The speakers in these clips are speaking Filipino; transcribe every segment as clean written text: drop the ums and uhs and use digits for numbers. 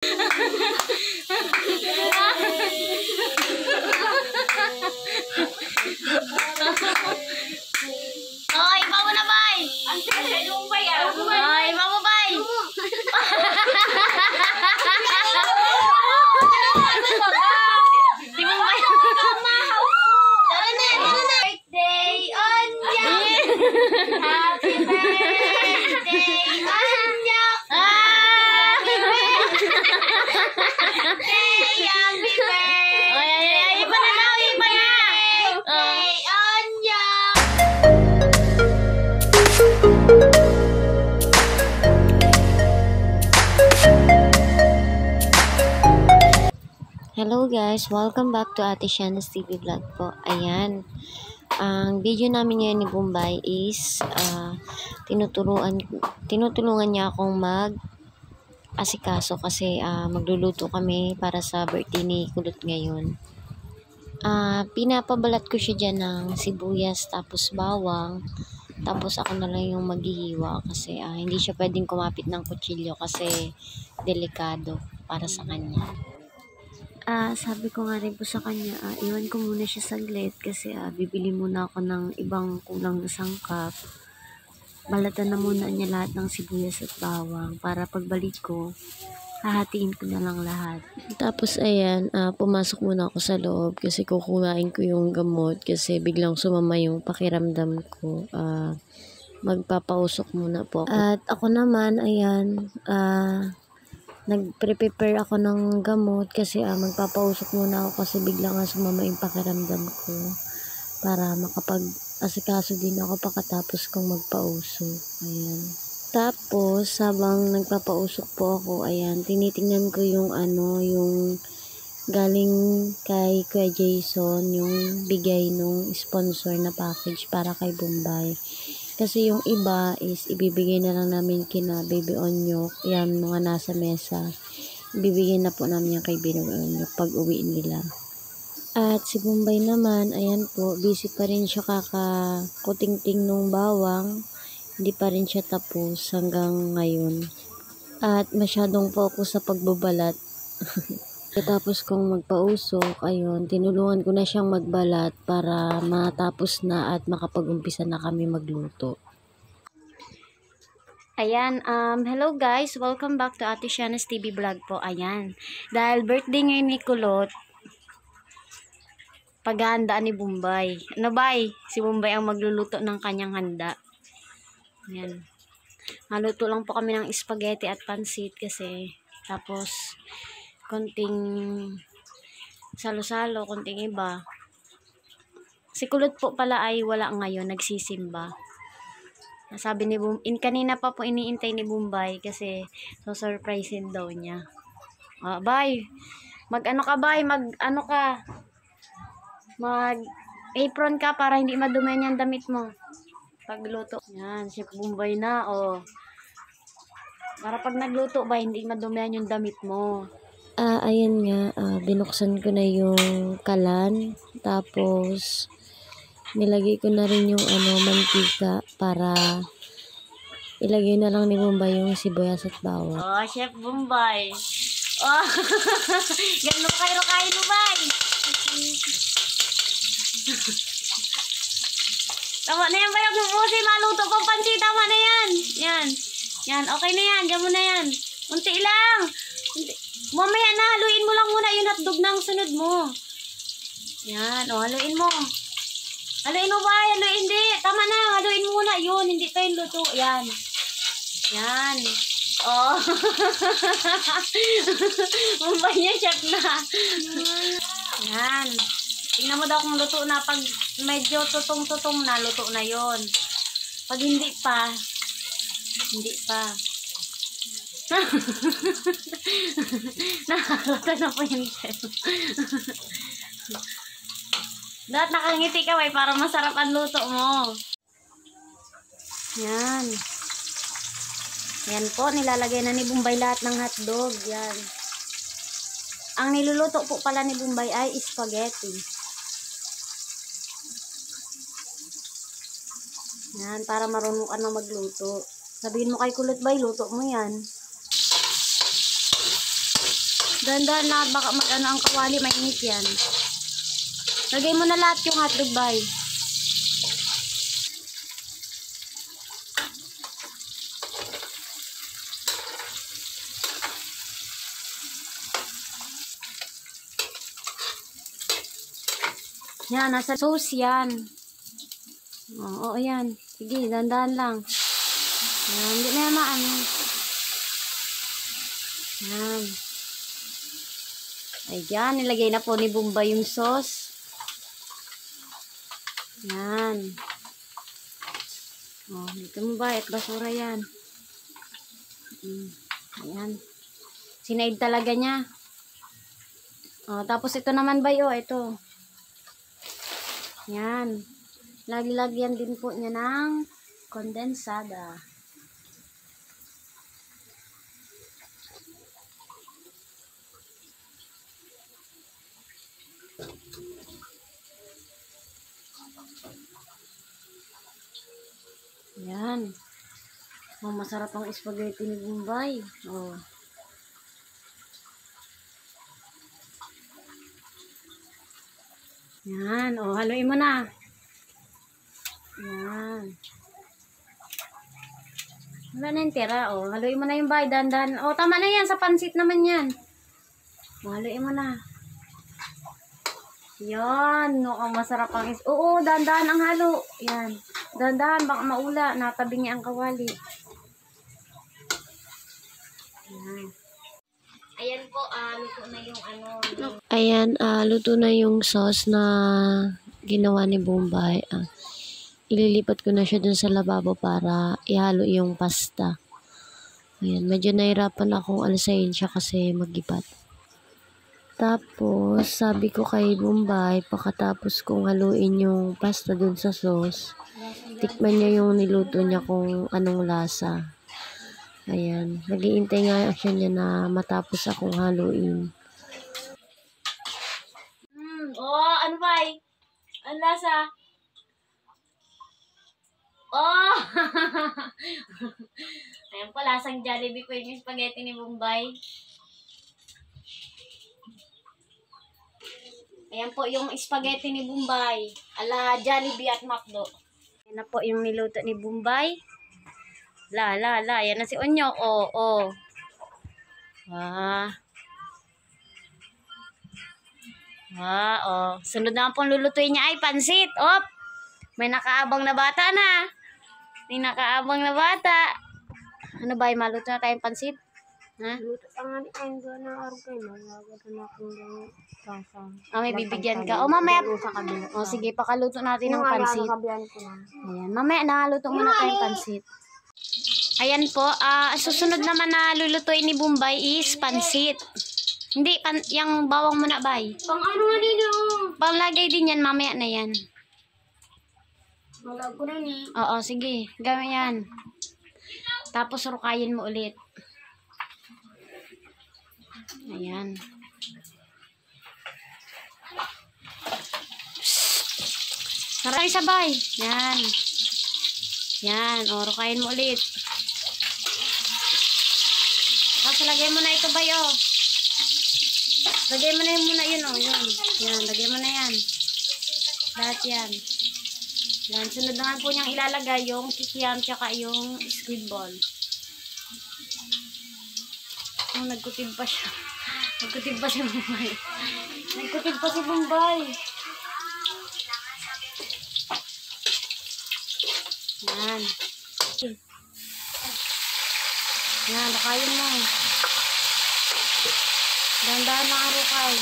Oh, iba mo na, bay. Ang sasay mo, bay. Oh, iba mo, bay. Di mo, bay. Tara na. Birthday on you. Happy birthday on you. Happy birthday. Happy birthday. Ay, iba na daw, iba na. Birthday on you. Hello guys, welcome back to Ate Shana's TV vlog po. Ayan, ang video namin ngayon ni Bombay is tinutulungan niya akong mag-asikaso kasi magluluto kami para sa birthday ni Kulot ngayon. Pinapabalat ko siya dyan ng sibuyas tapos bawang, tapos ako na lang yung maghihiwa kasi hindi siya pwedeng kumapit ng kutsilyo kasi delikado para sa kanya. Sabi ko nga rin po sa kanya, iwan ko muna siya saglit kasi bibili muna ako ng ibang kulang na sangkap. Balatan na muna niya lahat ng sibuyas at bawang para pagbalik ko, hahatiin ko na lang lahat. Tapos ayan, pumasok muna ako sa loob kasi kukuhain ko yung gamot kasi biglang sumama yung pakiramdam ko. Magpapausok muna po ako. At ako naman, ayan, nagprepare ako ng gamot kasi magpapausok muna ako kasi biglang sumama yung pakiramdam ko para makapag-asikaso din ako pagkatapos kong magpausok. Ayan. Tapos, habang nagpapausok po ako, ayan, tinitingnan ko yung yung galing kay Kuya Jason, yung bigay nung sponsor na package para kay Bombay. Kasi yung iba is ibibigay na lang namin kina Baby Onyok. Yan, mga nasa mesa. Ibibigay na po namin yung kay Baby Onyok pag uwi nila. At si Bombay naman, ayan po, busy pa rin siya kakakuting-ting nung bawang. Hindi pa rin siya tapos hanggang ngayon. At masyadong focus sa pagbabalat. Tapos kung magpausok, ayun, tinulungan ko na siyang magbalat para matapos na at makapag-umpisa na kami magluto. Ayan, hello guys, welcome back to Ate Shana's TV vlog po. Ayan, dahil birthday ngayon ni Kulot, paghahandaan ni Bombay. Ano bay? Si Bombay ang magluluto ng kanyang handa. Ayan. Maluto lang po kami ng spaghetti at pansit kasi tapos konting salo-salo, konting iba. Si Kulot po pala ay wala ngayon, nagsisimba. Sabi ni kanina pa po iniintay ni Bombay kasi so surprisein daw niya. Bay, mag-ano ka bay, mag-ano ka. Mag-apron ka para hindi madumi yung damit mo. Pagluto. Yan, si Bombay na, oh. Para pag nagluto ba, hindi madumihan yung damit mo. Ayan nga, binuksan ko na yung kalan. Tapos, nilagay ko na rin yung mantika para ilagay na lang ni Bombay yung sibuyas at bawang. Oh, Chef Bombay. Oh, ganun kayo mo, bay. Tama na yan, bayag mo si maluto pang pansit. Tama na yan. Yan. Yan, okay na yan. Diyan mo na yan. Unti lang. Unti. Mamaya na, haluin mo lang muna yung hotdog ng sunod mo. Yan, haluin mo. Haluin mo ba? Haluin, hindi. Tama na, haluin mo muna. Yun, hindi pa yung luto. Yan. Yan. Oh. Bombay niya, chef na. Yan. Tingnan mo daw kung luto na. Pag medyo tutong-tutong na, luto na yon. Pag hindi pa, hindi pa. Nakakata na po yung chef. Dapat nakangiti ka, way, para masarap ang luto mo. Yan. Yan po, nilalagay na ni Bombay lahat ng hotdog. Yan. Ang niluluto po pala ni Bombay ay spaghetti. Yan, para marunong ka na magluto. Sabihin mo kay Kulot, bay, luto mo yan. Dahan-dahan na, baka mag-ano ang kawali, mainit yan. Lagay mo na lahat yung hotdog, bay. Yan, nasa sauce yan. Oo, yan. Sige, dahan-dahan lang. Yan, hindi na yan maano. Yan. Ayan, nilagay na po ni Bombay yung sauce. Yan. Oh, dito mo ba? At basura yan. Ayan. Sinaid talaga niya. Oh, tapos ito naman ba yo? Ito. Yan. Lagyan din po niya ng kondensada. Yan. Oh, masarap ang spaghetti ni Bombay. Oh. Yan. Oh, haluin mo na. Yan. Wala na yung tira. Oh, haluin mo na yung bay. Dandan. Oh, tama na yan. Sa pansit naman yan. Oh, haluin mo na. Yan. No, ang masarap ang oo, dandan ang halo. Yan. Dandan. Baka maula. Natabi niya ang kawali. Yan. Ayan po. Luto na yung ano. Ayan, luto na yung sauce na ginawa ni Bombay. Ililipat ko na siya dun sa lababo para ihalo yung pasta. Ayan, medyo nahirapan akong alisayin siya kasi mag-ipat. Tapos, sabi ko kay Bombay, pagkatapos kong haluin yung pasta dun sa sauce, tikman niya yung niluto niya kung anong lasa. Ayan, nag-iintay nga siya niya na matapos akong haluin. Oh, ano ba? Ang lasa? Oh! Ayan po, lasang Jollibee po yung spaghetti ni Bombay. Ayan po yung spaghetti ni Bombay. Ala Jollibee at McDo. Ayan na po yung niluto ni Bombay. La. Ayan na si Onyok. Oh. Oh. Sunod na pong lulutuin niya ay pansit. Op! May nakaabang na bata na. Ano ba, maluto na tayong pansit? Ha? Luto pa nga ni Endo na argay. Malagad na akong sasa. May bibigyan ka. Mamaya. Sa kabila. Sige, pakaluto natin ng pansit. Ayan, mamaya nakaluto muna tayong pansit. Ayan po, susunod naman na lulutuin ni Bombay is pansit. Hindi, yung bawang muna, bay. Pang ano nga nino? Panglagay din yan, mamaya na yan. Malag ko na ni. Oo, sige. Gawin yan. Tapos rukayin mo ulit. Ayan. Sabay. Yan. O, rukayin mo ulit. Tapos lagay mo na ito, bay, o. Lagay mo na yun muna yun, o. Yan, lagay mo na yan. Lahat yan. Yan, sunod naman po niyang ilalagay yung kikiam tsaka yung squid ball. Oh, nagkutib pa siya. Nagkutib pa si Bombay. Yan. Yan, lakayin mo. Dahan-dahan na ang rukay.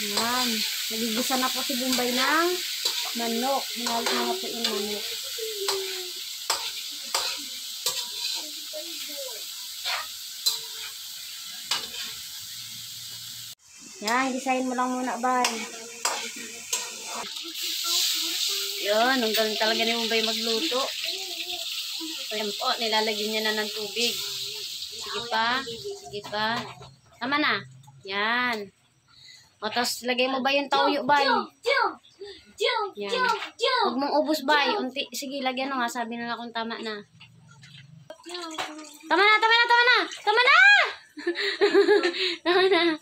Yan. Nagigisa na po si Bombay ng manok. Hinalit na po yung manok. Yan, gisahin mo lang muna, bay. Yan, ang galing talaga ni Bombay magluto. Ayan po, nilalagyan niya na ng tubig. Sige pa. Tama na. Yan. O, tapos lagay mo ba yung toyo, bay? Yan. Huwag mong ubos, bay. Unti. Sige, lagyan mo nga. Sabi nila kung tama na. Tama na, tama na, tama na! Tama na! Tama na.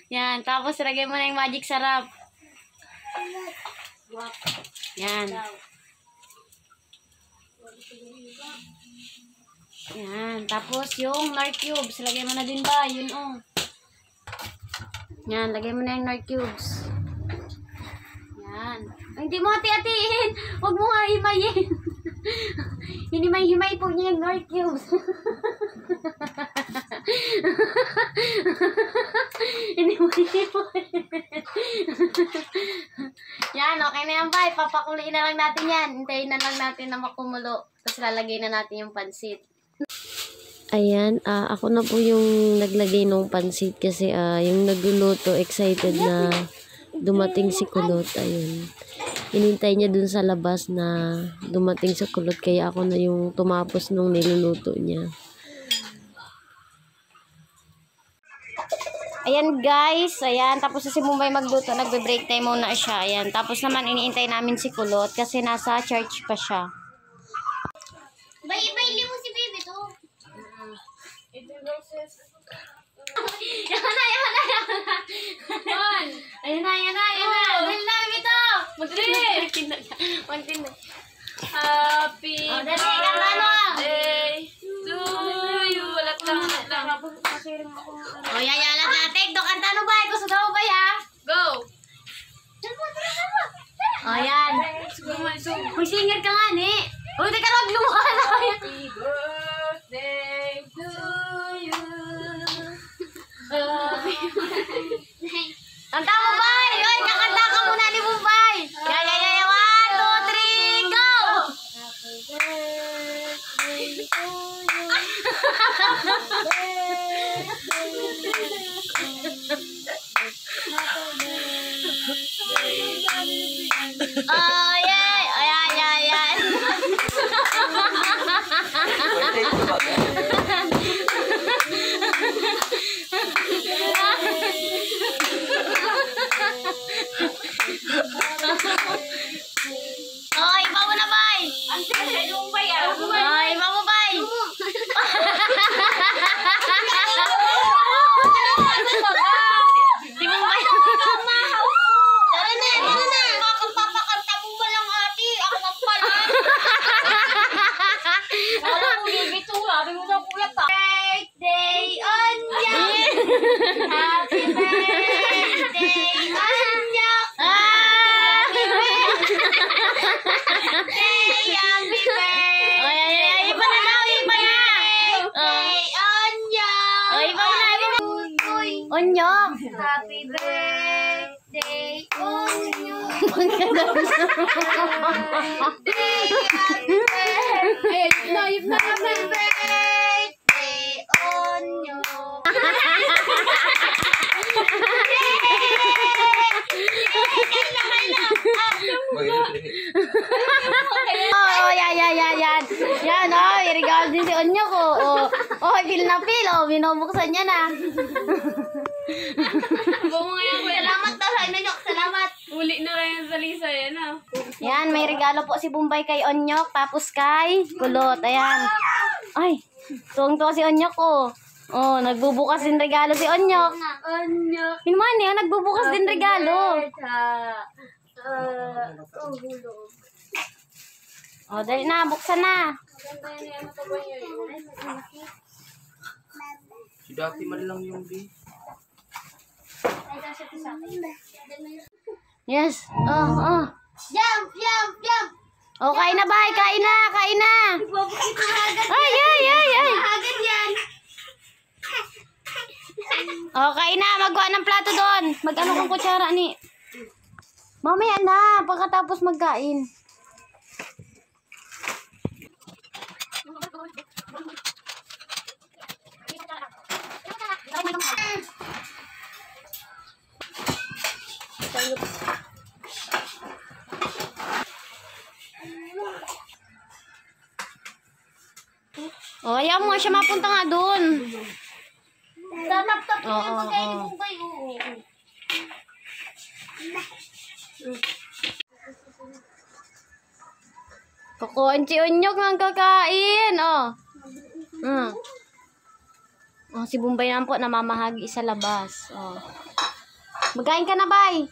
Yan. Tapos, lagay mo na yung magic sarap. Yan. Yan. Tapos, yung Nor cubes. Lagay mo na din ba? Yun, oh. Yan. Lagay mo na yung Nor cubes. Yan. Ay, hindi mo hati-hatiin. Huwag mo nga himayin. Hinimay-himay po niya yung Nor cubes. Hinimay-himay. Yan, okay na yan, bay. Papakuliin na lang natin yan. Hintayin na lang natin na makumulo. Tapos lalagay na natin yung pansit. Ayan, ako na po yung naglagay ng pansit kasi yung nagluluto excited na dumating si Kulot. Ayun. Inintay niya dun sa labas na dumating sa Kulot kaya ako na yung tumapos nung niluluto niya. Ayan guys, ayan, tapos na si Mumbay magluto, nagbe-break time muna siya, ayan. Tapos naman iniintay namin si Kulot kasi nasa church pa siya. Bay-bay mo si baby to. Yan na. Ayan na. Dahil namin ito. Magtinda. Happy Dali, kanta birthday to you. Walat lang. O, yan natin. Dok, kanta no ba? Gusto daw ba ya? Go! O, yan. May singer ka nga, ni. O, di ka lang lumuha na. Happy birthday to you. Kanta mo, bay! Yun, kakanta ka muna ni Mumbay! Ya! 1, 2, 3, go! Oh, yeah! Ayan! Oh, iba mo na, bay! Ang sasay yung bay, ah. Oh, iba mo, bay! Si Mumbay. Tara na! Makapapakanta mo ba lang, ate? Ako magpala. Wala ko bibito. Sabi mo daw kuya pa. Birthday on ya! Happy birthday on ya! Happy birthday! Ay, iba na daw, iba na! Birthday on ya! Ay, iba mo na, iba mo! On ya! Happy birthday on ya! Happy birthday on you. Oh, yan. Yan, oh, i-regalo din si Onyo ko. Feel na feel. Binubuksan niya na. Salamat daw sa inyo. Salamat. Uli na kayo sa Lisa, yan ah. Yan, may regalo po si Bumbay kay Onyok, tapos kay Kulot. Ayan. Ay, tuwang-tuwa si Onyok ko. Oh, nagbubukas din regalo si Onyok. Onyok. Yun man yan, nagbubukas din regalo. Oh, dali na, buksan na. Si dati man lang yung B. Yes. Oh. Jump! Oh, kain na ba? Kain na. Ay. Agad yan! Oh, kain na. Magkuha ng plato doon. Mag-ano kang kutsara ni. Mamaya na, pagkatapos magkain. Oh, ayaw mo nga siya mapunta nga doon. Tatap-tap Oo, yung pagkain oo. mo kayo. Kukunchi unyok ng kakain. Oh. Oh, si Bombay naman po namamahagi sa labas. Oh. Magain ka na, bay.